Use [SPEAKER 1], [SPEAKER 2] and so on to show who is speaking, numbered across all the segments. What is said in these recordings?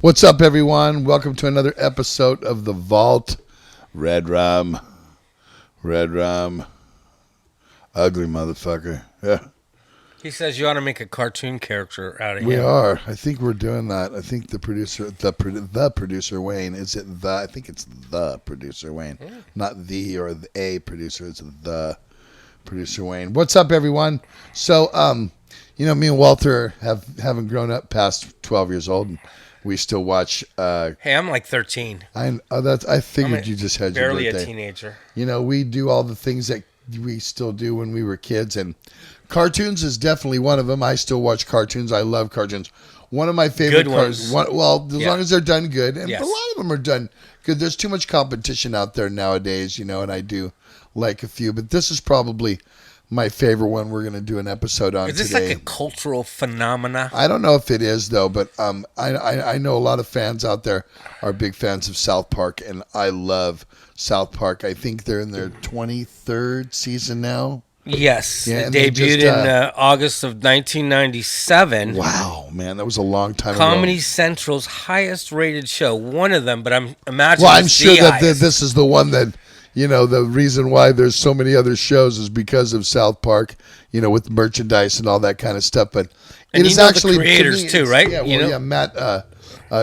[SPEAKER 1] What's up, everyone? Welcome to another episode of The Vault. Red rum. Ugly motherfucker. Yeah.
[SPEAKER 2] He says you ought to make a cartoon character out of him.
[SPEAKER 1] We are. I think we're doing that. I think the producer Wayne, is it the? I think it's the producer Wayne, not the or the a producer. It's the producer Wayne. What's up, everyone? So, me and Walter haven't grown up past 12 years old. And we still watch.
[SPEAKER 2] Hey, I'm like 13.
[SPEAKER 1] I figured you just had your birthday.
[SPEAKER 2] Barely a teenager.
[SPEAKER 1] We do all the things that we still do when we were kids, and cartoons is definitely one of them. I still watch cartoons. I love cartoons. One of my favorite cartoons. Long as they're done good, and a lot of them are done good. There's too much competition out there nowadays, and I do like a few, but this is probably my favorite one we're going to do an episode on today.
[SPEAKER 2] Is this like a cultural phenomena?
[SPEAKER 1] I don't know if it is, though, but I know a lot of fans out there are big fans of South Park, and I love South Park. I think they're in their 23rd season now.
[SPEAKER 2] Yes. It debuted in August of 1997.
[SPEAKER 1] Wow, man, that was a long time ago.
[SPEAKER 2] Comedy Central's highest rated show. One of them, but I'm imagining
[SPEAKER 1] I'm sure that this is the one that... the reason why there's so many other shows is because of South Park, with merchandise and all that kind of stuff. But it is actually
[SPEAKER 2] the creators too, right?
[SPEAKER 1] Yeah, Matt,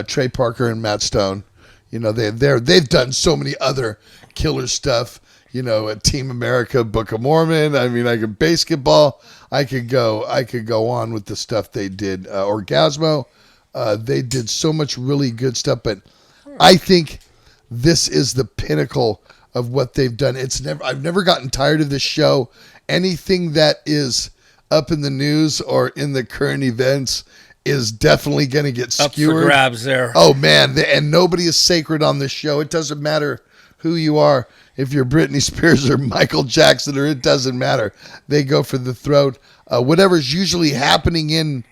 [SPEAKER 1] Trey Parker and Matt Stone. They've done so many other killer stuff. Team America, Book of Mormon. I mean, basketball. I could go on with the stuff they did. Orgasmo. They did so much really good stuff. But I think this is the pinnacle of what they've done. I've never gotten tired of this show. Anything that is up in the news or in the current events is definitely going to get skewered.
[SPEAKER 2] Up for grabs there.
[SPEAKER 1] Oh man, and nobody is sacred on this show. It doesn't matter who you are. If you're Britney Spears or Michael Jackson, or it doesn't matter. They go for the throat. Whatever's usually happening in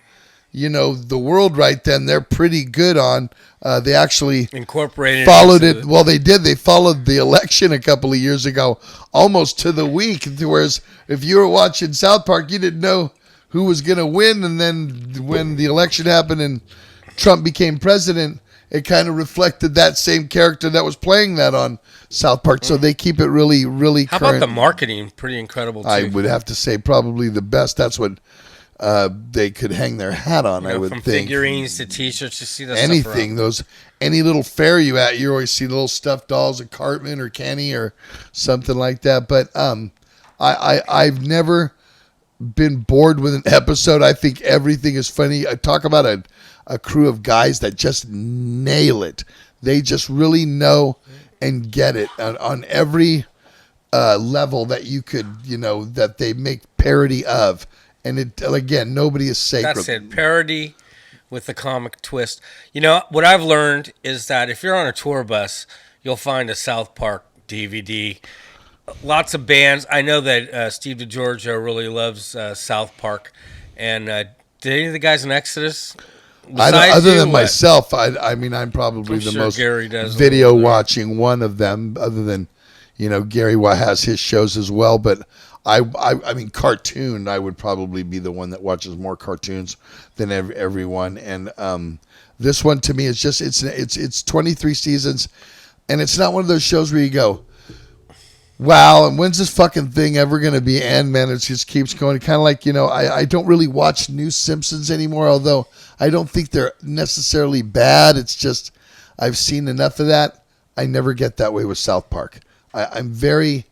[SPEAKER 1] the world right then, they're pretty good on. They actually
[SPEAKER 2] followed
[SPEAKER 1] it. Well, they did. They followed the election a couple of years ago, almost to the week. Whereas if you were watching South Park, you didn't know who was going to win. And then when the election happened and Trump became president, it kind of reflected that same character that was playing that on South Park. So they keep it really, really current.
[SPEAKER 2] How about the marketing? Pretty incredible, too.
[SPEAKER 1] I would have to say probably the best. That's what they could hang their hat on, I would
[SPEAKER 2] from
[SPEAKER 1] think.
[SPEAKER 2] Figurines to T-shirts, you see that
[SPEAKER 1] anything. Any little fair you always see little stuffed dolls of Cartman or Kenny or something like that. But I've never been bored with an episode. I think everything is funny. I talk about a crew of guys that just nail it. They just really know and get it on every level that you could, that they make parody of. And again, nobody is sacred.
[SPEAKER 2] That's it. Parody with the comic twist. What I've learned is that if you're on a tour bus, you'll find a South Park DVD. Lots of bands. I know that Steve DeGiorgio really loves South Park. And did any of the guys in Exodus?
[SPEAKER 1] Other than myself, I'm probably the most video watching one of them. Other than, Gary has his shows as well, but. I mean, cartoon. I would probably be the one that watches more cartoons than everyone. And this one to me is just it's 23 seasons, and it's not one of those shows where you go, wow, and when's this fucking thing ever going to be end, man? It just keeps going. Kind of like I don't really watch new Simpsons anymore, although I don't think they're necessarily bad. It's just I've seen enough of that. I never get that way with South Park. I'm very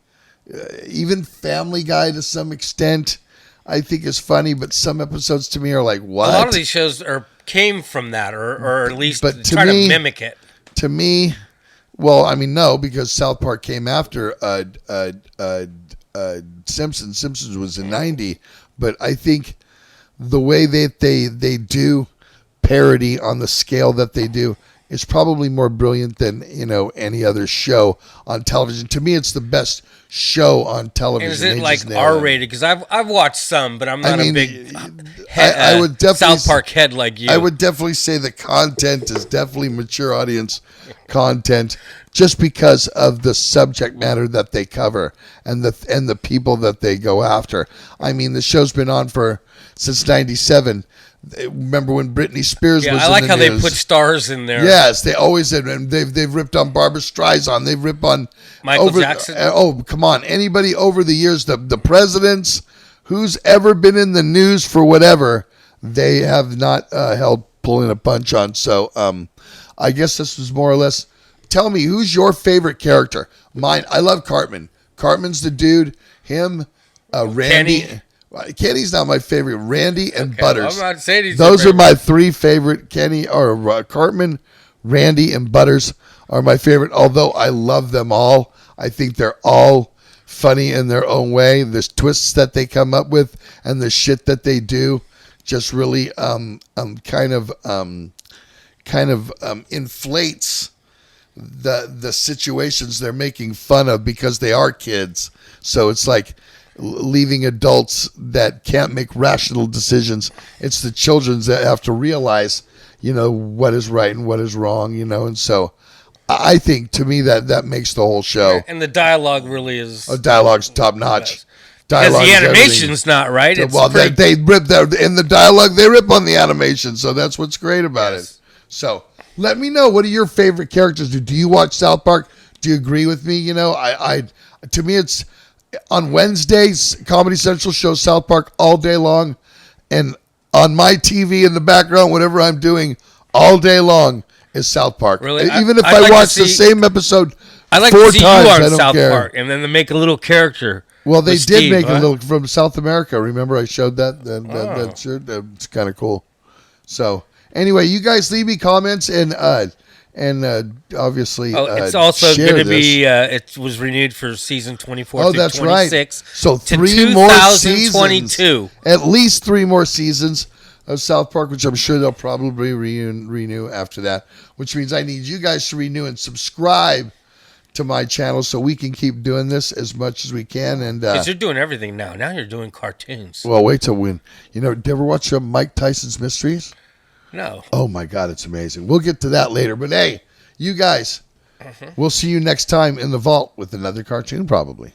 [SPEAKER 1] even Family Guy to some extent I think is funny, but some episodes to me are like, what?
[SPEAKER 2] A lot of these shows came from that, or at least try to mimic it.
[SPEAKER 1] To me, well, no, because South Park came after Simpsons. Simpsons was in 90, but I think the way that they do parody on the scale that they do is probably more brilliant than any other show on television. To me, it's the best show on television.
[SPEAKER 2] And is it like R-rated? Because I've watched some, but I'm not a big I would definitely, South Park head like you.
[SPEAKER 1] I would definitely say the content is definitely mature audience content, just because of the subject matter that they cover and the people that they go after. The show's been on since '97. Remember when Britney Spears was
[SPEAKER 2] I like
[SPEAKER 1] in the
[SPEAKER 2] how
[SPEAKER 1] news?
[SPEAKER 2] They put stars in there.
[SPEAKER 1] Yes, they always did. And they've ripped on Barbara Streisand. They've ripped on
[SPEAKER 2] Michael Jackson.
[SPEAKER 1] Oh, come on. Anybody over the years, the presidents, who's ever been in the news for whatever, they have not held pulling a punch on. So I guess this was more or less. Tell me, who's your favorite character? Mine, I love Cartman. Cartman's the dude. Him, Randy. Kenny's not my favorite. Randy and Butters.
[SPEAKER 2] I'm not saying
[SPEAKER 1] those are my three favorite. Kenny or Cartman, Randy, and Butters are my favorite. Although I love them all, I think they're all funny in their own way. There's twists that they come up with, and the shit that they do, just really kind of inflates the situations they're making fun of because they are kids. So it's like leaving adults that can't make rational decisions. It's the children that have to realize, what is right and what is wrong, and so I think to me that makes the whole show.
[SPEAKER 2] And the dialogue really is.
[SPEAKER 1] Dialogue's top notch.
[SPEAKER 2] Because the animation's not right. It's
[SPEAKER 1] they rip in the dialogue. They rip on the animation, so that's what's great about it. So let me know, what are your favorite characters? Do you watch South Park? Do you agree with me? To me, it's on Wednesdays, Comedy Central shows South Park all day long, and on my TV in the background, whatever I'm doing all day long is South Park.
[SPEAKER 2] Really?
[SPEAKER 1] Even if I watch the same episode
[SPEAKER 2] I like
[SPEAKER 1] 4
[SPEAKER 2] to see
[SPEAKER 1] times,
[SPEAKER 2] you on
[SPEAKER 1] I don't
[SPEAKER 2] South
[SPEAKER 1] care.
[SPEAKER 2] Park, and then they make a little character.
[SPEAKER 1] Well, they did make a little from South America. Remember, I showed that shirt. It's kind of cool. So anyway, you guys leave me comments and obviously
[SPEAKER 2] it's also going to be it was renewed for season 24
[SPEAKER 1] through
[SPEAKER 2] that's
[SPEAKER 1] 26.
[SPEAKER 2] Right.
[SPEAKER 1] So 3 more seasons. At least 3 more seasons of South Park, which I'm sure they'll probably renew after that, which means I need you guys to renew and subscribe to my channel so we can keep doing this as much as we can. And
[SPEAKER 2] because you're doing everything now. Now you're doing cartoons.
[SPEAKER 1] Well, wait till when. Did you ever watch Mike Tyson's Mysteries?
[SPEAKER 2] No.
[SPEAKER 1] Oh my God, it's amazing. We'll get to that later. But hey, you guys, we'll see you next time in the vault with another cartoon probably.